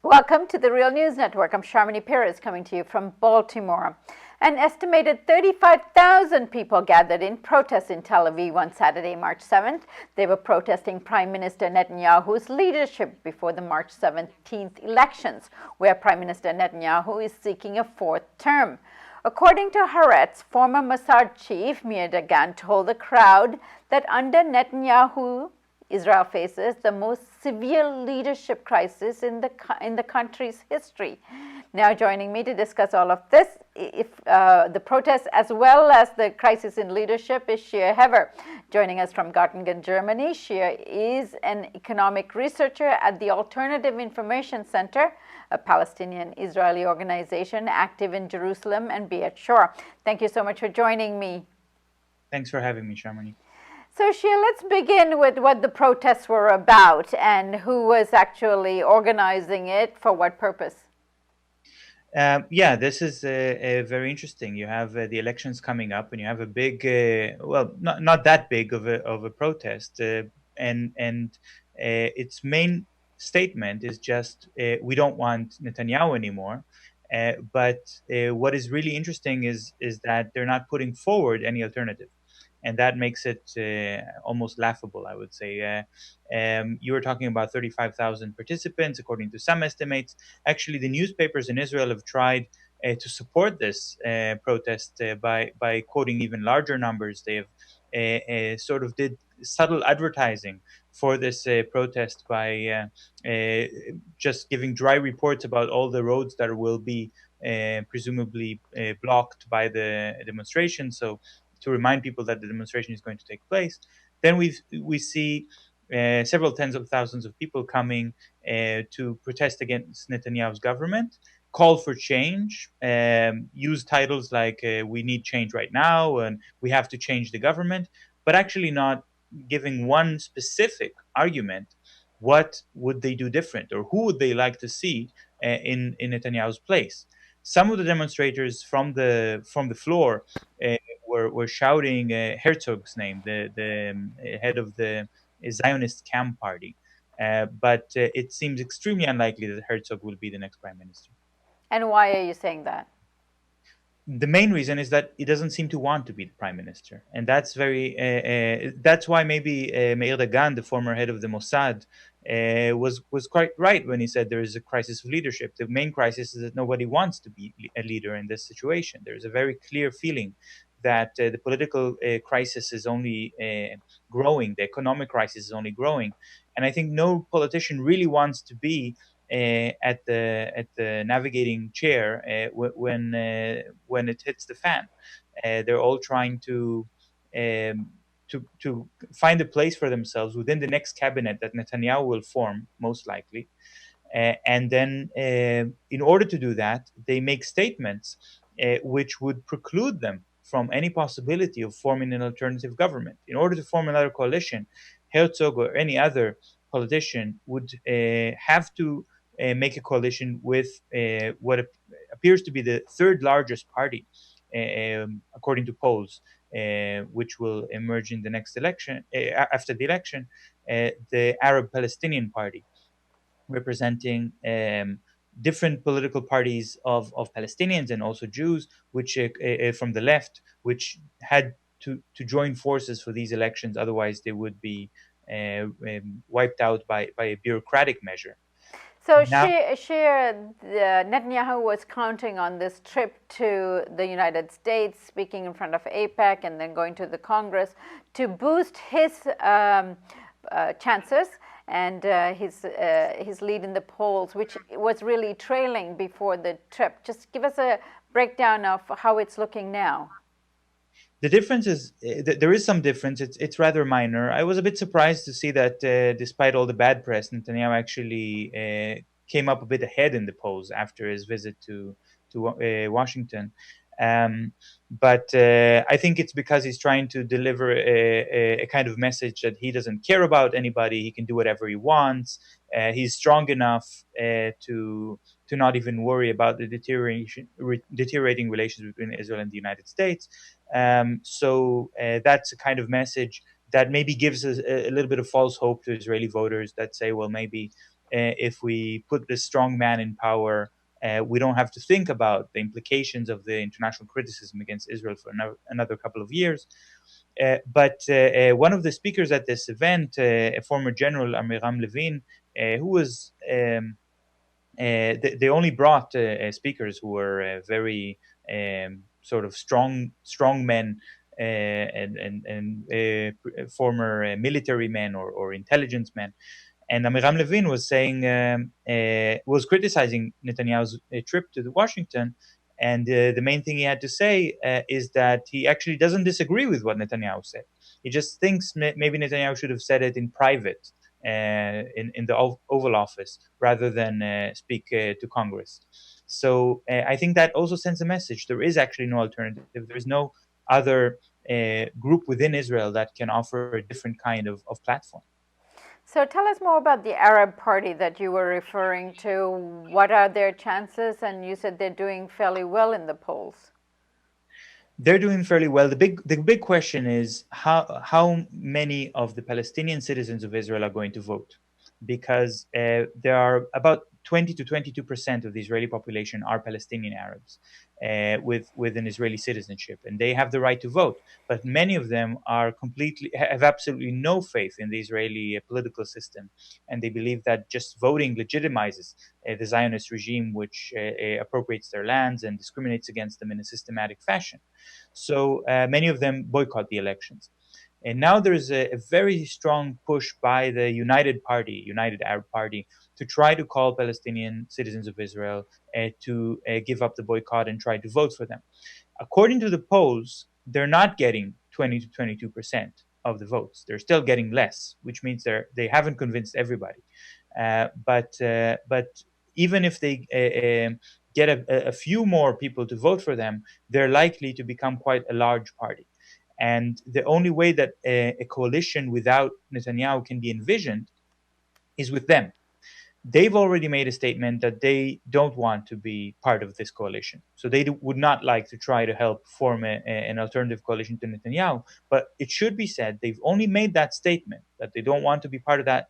Welcome to the Real News Network. I'm Sharmini Perez coming to you from Baltimore. An estimated 35,000 people gathered in protest in Tel Aviv on Saturday, March 7th. They were protesting Prime Minister Netanyahu's leadership before the March 17th elections, where Prime Minister Netanyahu is seeking a fourth term. According to Haaretz, former Mossad chief Meir Dagan told the crowd that under Netanyahu, Israel faces the most severe leadership crisis in the country's history. Now joining me to discuss all of this, the protests as well as the crisis in leadership, is Shir Hever. Joining us from Göttingen, Germany, Shir is an economic researcher at the Alternative Information Center, a Palestinian-Israeli organization active in Jerusalem and Be'er Shor. Thank you so much for joining me. Thanks for having me, Sharmini. So, Shir, let's begin with what the protests were about and who was actually organizing it, for what purpose. This is very interesting. You have the elections coming up, and you have a big, not that big of a protest, and its main statement is just we don't want Netanyahu anymore. But what is really interesting is that they're not putting forward any alternative. And that makes it almost laughable, I would say. You were talking about 35,000 participants, according to some estimates. Actually, the newspapers in Israel have tried to support this protest by quoting even larger numbers. They have sort of did subtle advertising for this protest by just giving dry reports about all the roads that will be presumably blocked by the demonstration. So to remind people that the demonstration is going to take place. Then we see several tens of thousands of people coming to protest against Netanyahu's government, call for change, use titles like we need change right now and we have to change the government, but actually not giving one specific argument. What would they do different, or who would they like to see in Netanyahu's place? Some of the demonstrators from the floor were shouting Herzog's name, the head of the Zionist camp party. But it seems extremely unlikely that Herzog will be the next prime minister. And why are you saying that? The main reason is that he doesn't seem to want to be the prime minister, and that's very. That's why maybe Meir Dagan, the former head of the Mossad, was quite right when he said there is a crisis of leadership. The main crisis is that nobody wants to be a leader in this situation. There is a very clear feeling that the political crisis is only growing, the economic crisis is only growing, and I think no politician really wants to be at the navigating chair when it hits the fan. They're all trying to find a place for themselves within the next cabinet that Netanyahu will form, most likely. And then, in order to do that, they make statements which would preclude them from any possibility of forming an alternative government. In order to form another coalition, Herzog or any other politician would have to make a coalition with what appears to be the third largest party, according to polls, which will emerge in the next election, after the election, the Arab Palestinian Party, representing different political parties of Palestinians and also Jews, which from the left, which had to join forces for these elections. Otherwise, they would be wiped out by a bureaucratic measure. So Netanyahu was counting on this trip to the United States, speaking in front of AIPAC and then going to the Congress to boost his chances and his lead in the polls, which was really trailing before the trip. Just give us a breakdown of how it's looking now. The difference is there is some difference. It's rather minor. I was a bit surprised to see that despite all the bad press, Netanyahu actually came up a bit ahead in the polls after his visit to Washington. But I think it's because he's trying to deliver a kind of message that he doesn't care about anybody. He can do whatever he wants. He's strong enough to not even worry about the deteriorating relations between Israel and the United States. So that's a kind of message that maybe gives us a little bit of false hope to Israeli voters that say, well, maybe if we put this strong man in power, we don't have to think about the implications of the international criticism against Israel for another couple of years. But one of the speakers at this event, a former general, Amiram Levin, who was they only brought speakers who were very sort of strong men and former military men or intelligence men. And Amiram Levin was saying, was criticizing Netanyahu's trip to Washington. And the main thing he had to say is that he actually doesn't disagree with what Netanyahu said. He just thinks maybe Netanyahu should have said it in private, in the Oval Office, rather than speak to Congress. So I think that also sends a message. There is actually no alternative. There is no other group within Israel that can offer a different kind of platform. So tell us more about the Arab Party that you were referring to. What are their chances? And you said they're doing fairly well in the polls. They're doing fairly well. The big question is how many of the Palestinian citizens of Israel are going to vote, because there are about 20 to 22% of the Israeli population are Palestinian Arabs with an Israeli citizenship, and they have the right to vote. But many of them have absolutely no faith in the Israeli political system, and they believe that just voting legitimizes the Zionist regime, which appropriates their lands and discriminates against them in a systematic fashion. So many of them boycott the elections. And now there's a very strong push by the United Arab Party, to try to call Palestinian citizens of Israel to give up the boycott and try to vote for them. According to the polls, they're not getting 20 to 22% of the votes. They're still getting less, which means they haven't convinced everybody. But even if they get a few more people to vote for them, they're likely to become quite a large party. And the only way that a coalition without Netanyahu can be envisioned is with them. They've already made a statement that they don't want to be part of this coalition. So they would not like to try to help form an alternative coalition to Netanyahu. But it should be said, they've only made that statement that they don't want to be part of that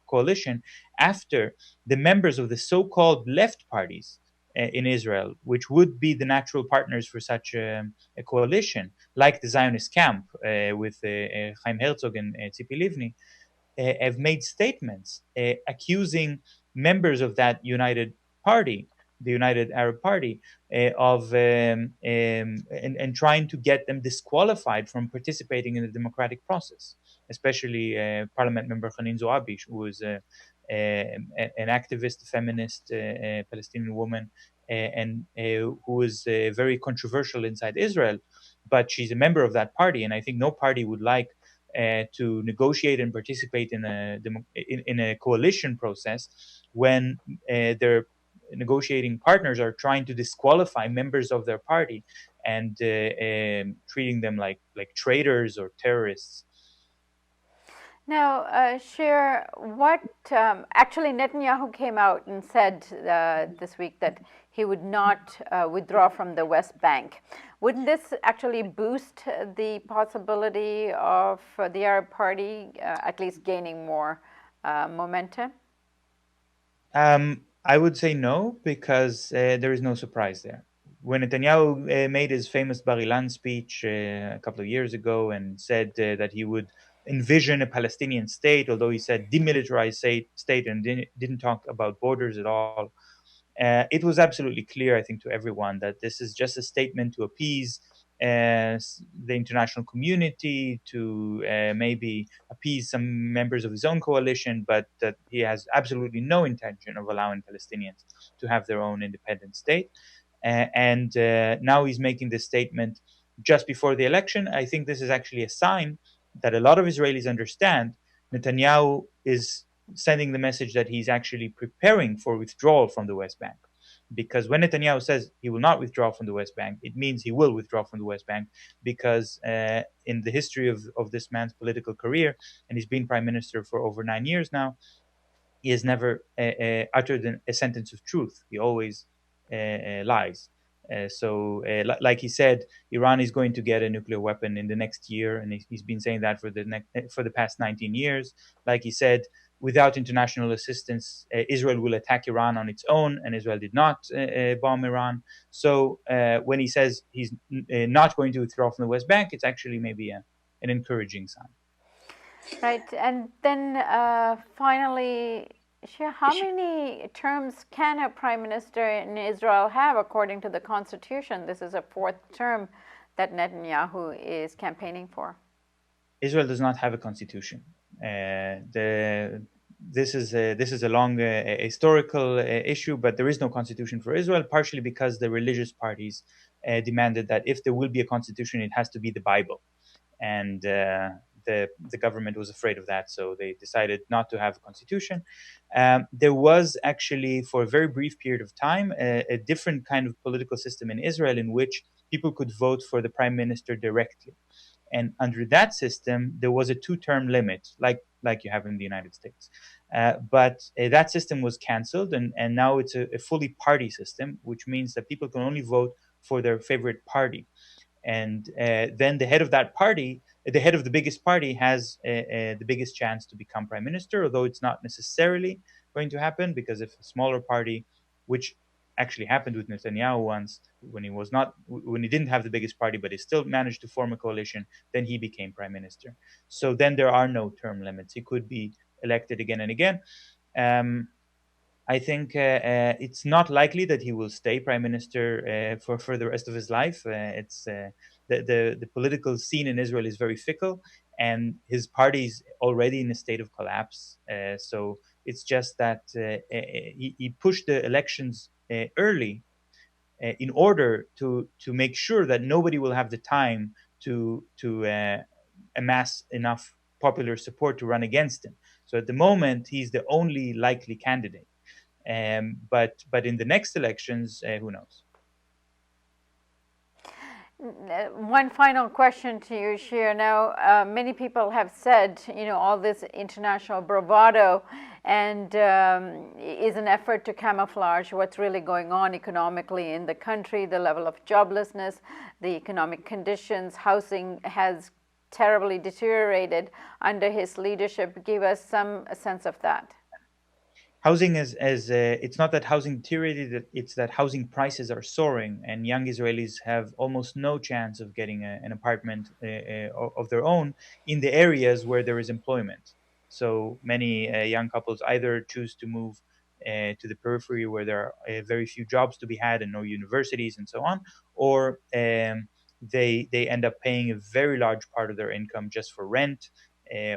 coalition after the members of the so-called left parties in Israel, which would be the natural partners for such a coalition, like the Zionist camp with Chaim Herzog and Tzipi Livni, have made statements accusing members of that United Party, the United Arab Party, and trying to get them disqualified from participating in the democratic process, especially Parliament member Hanin Zoabi, who is an activist, feminist Palestinian woman, and who is very controversial inside Israel, but she's a member of that party, and I think no party would like to negotiate and participate in a coalition process when their negotiating partners are trying to disqualify members of their party and treating them like traitors or terrorists. Now, Shir, what actually Netanyahu came out and said this week that he would not withdraw from the West Bank. Wouldn't this actually boost the possibility of the Arab Party at least gaining more momentum? I would say no, because there is no surprise there. When Netanyahu made his famous Bar Ilan speech a couple of years ago and said that he would envision a Palestinian state, although he said demilitarized state and didn't talk about borders at all, it was absolutely clear, I think, to everyone that this is just a statement to appease the international community, to maybe appease some members of his own coalition, but that he has absolutely no intention of allowing Palestinians to have their own independent state. And now he's making this statement just before the election. I think this is actually a sign that a lot of Israelis understand Netanyahu is sending the message that he's actually preparing for withdrawal from the West Bank. Because when Netanyahu says he will not withdraw from the West Bank, it means he will withdraw from the West Bank, because in the history of this man's political career, and he's been prime minister for over 9 years now, he has never uttered a sentence of truth. He always lies. Like he said, Iran is going to get a nuclear weapon in the next year, and he's been saying that for the past 19 years. Like he said, without international assistance, Israel will attack Iran on its own, and Israel did not bomb Iran. So when he says he's not going to withdraw from the West Bank, it's actually maybe an encouraging sign. Right, and then finally, Shir, how many terms can a prime minister in Israel have according to the constitution? This is a fourth term that Netanyahu is campaigning for. Israel does not have a constitution. This is a long historical issue, but there is no constitution for Israel, partially because the religious parties demanded that if there will be a constitution, it has to be the Bible. And the government was afraid of that, so they decided not to have a constitution. There was actually, for a very brief period of time, a different kind of political system in Israel in which people could vote for the prime minister directly. And under that system, there was a two-term limit, like you have in the United States. But that system was canceled, and now it's a fully party system, which means that people can only vote for their favorite party. And then the head of that party, the head of the biggest party, has the biggest chance to become prime minister, although it's not necessarily going to happen, because if a smaller party, which actually happened with Netanyahu once, when he didn't have the biggest party, but he still managed to form a coalition, then he became prime minister. So then there are no term limits. He could be elected again and again. I think it's not likely that he will stay prime minister for the rest of his life. The political scene in Israel is very fickle, and his party is already in a state of collapse. So it's just that he pushed the elections early in order to make sure that nobody will have the time to amass enough popular support to run against him. So at the moment, he's the only likely candidate. But in the next elections, who knows? One final question to you, Shir. Now, many people have said, all this international bravado and is an effort to camouflage what's really going on economically in the country, the level of joblessness, the economic conditions. Housing has terribly deteriorated under his leadership. Give us some sense of that. Housing it's not that housing deteriorated, it's that housing prices are soaring, and young Israelis have almost no chance of getting an apartment of their own in the areas where there is employment. So many young couples either choose to move to the periphery where there are very few jobs to be had and no universities and so on, or they end up paying a very large part of their income just for rent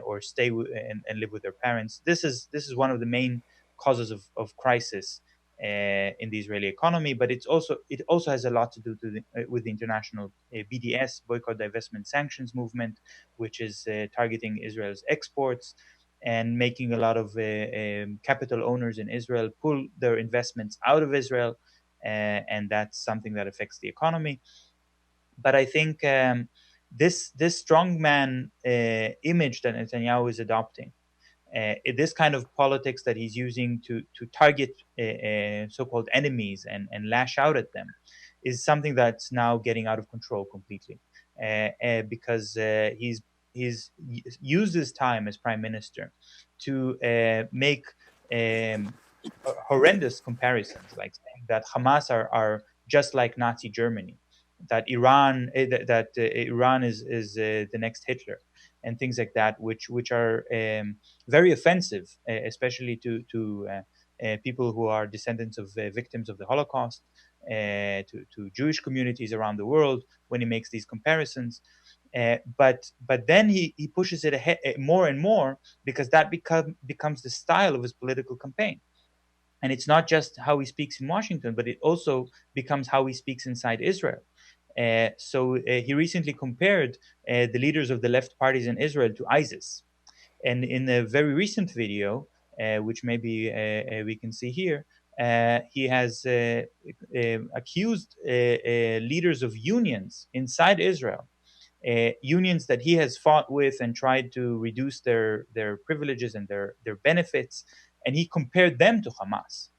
or stay and live with their parents. This is one of the main causes of crisis in the Israeli economy, but it also has a lot to do with the international BDS, boycott, divestment, sanctions movement, which is targeting Israel's exports and making a lot of capital owners in Israel pull their investments out of Israel, and that's something that affects the economy. But I think this strongman image that Netanyahu is adopting, this kind of politics that he's using to target so-called enemies and lash out at them, is something that's now getting out of control completely, because he's used his time as prime minister to make horrendous comparisons, like saying that Hamas are just like Nazi Germany, that Iran is the next Hitler, and things like that, which are very offensive, especially to people who are descendants of victims of the Holocaust, to Jewish communities around the world, when he makes these comparisons. But then he pushes it ahead more and more, because that becomes the style of his political campaign. And it's not just how he speaks in Washington, but it also becomes how he speaks inside Israel. So he recently compared the leaders of the left parties in Israel to ISIS. And in a very recent video, which maybe we can see here, he has accused leaders of unions inside Israel, unions that he has fought with and tried to reduce their privileges and their benefits, and he compared them to Hamas.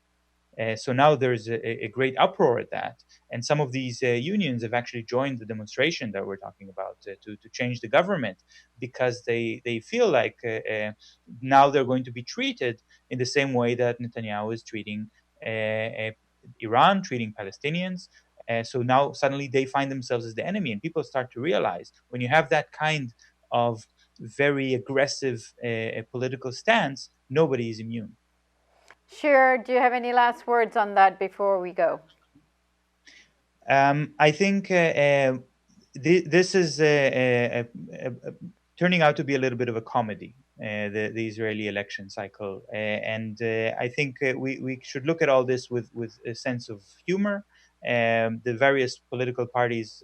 So now there's a great uproar at that. And some of these unions have actually joined the demonstration that we're talking about to change the government, because they feel like now they're going to be treated in the same way that Netanyahu is treating Iran, treating Palestinians. So now suddenly they find themselves as the enemy, and people start to realize when you have that kind of very aggressive political stance, nobody is immune. Shir, do you have any last words on that before we go? I think this is turning out to be a little bit of a comedy, the Israeli election cycle. And I think we should look at all this with a sense of humor. The various political parties,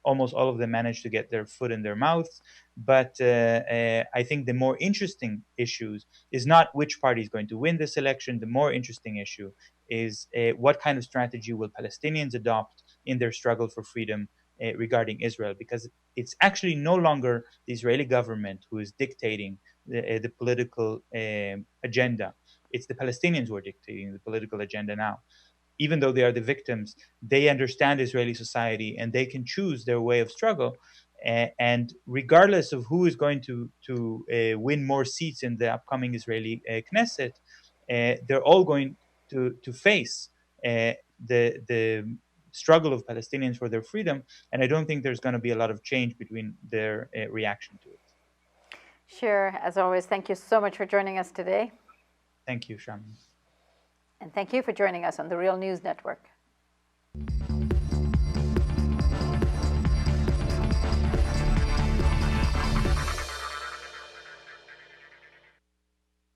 almost all of them managed to get their foot in their mouths. But I think the more interesting issues is not which party is going to win this election. The more interesting issue is what kind of strategy will Palestinians adopt in their struggle for freedom regarding Israel, because it's actually no longer the Israeli government who is dictating the political agenda. It's the Palestinians who are dictating the political agenda now. Even though they are the victims, they understand Israeli society and they can choose their way of struggle. And regardless of who is going to win more seats in the upcoming Israeli Knesset, they're all going to face the struggle of Palestinians for their freedom. And I don't think there's going to be a lot of change between their reaction to it. Shir, as always, thank you so much for joining us today. Thank you, Sharmin. And thank you for joining us on the Real News Network.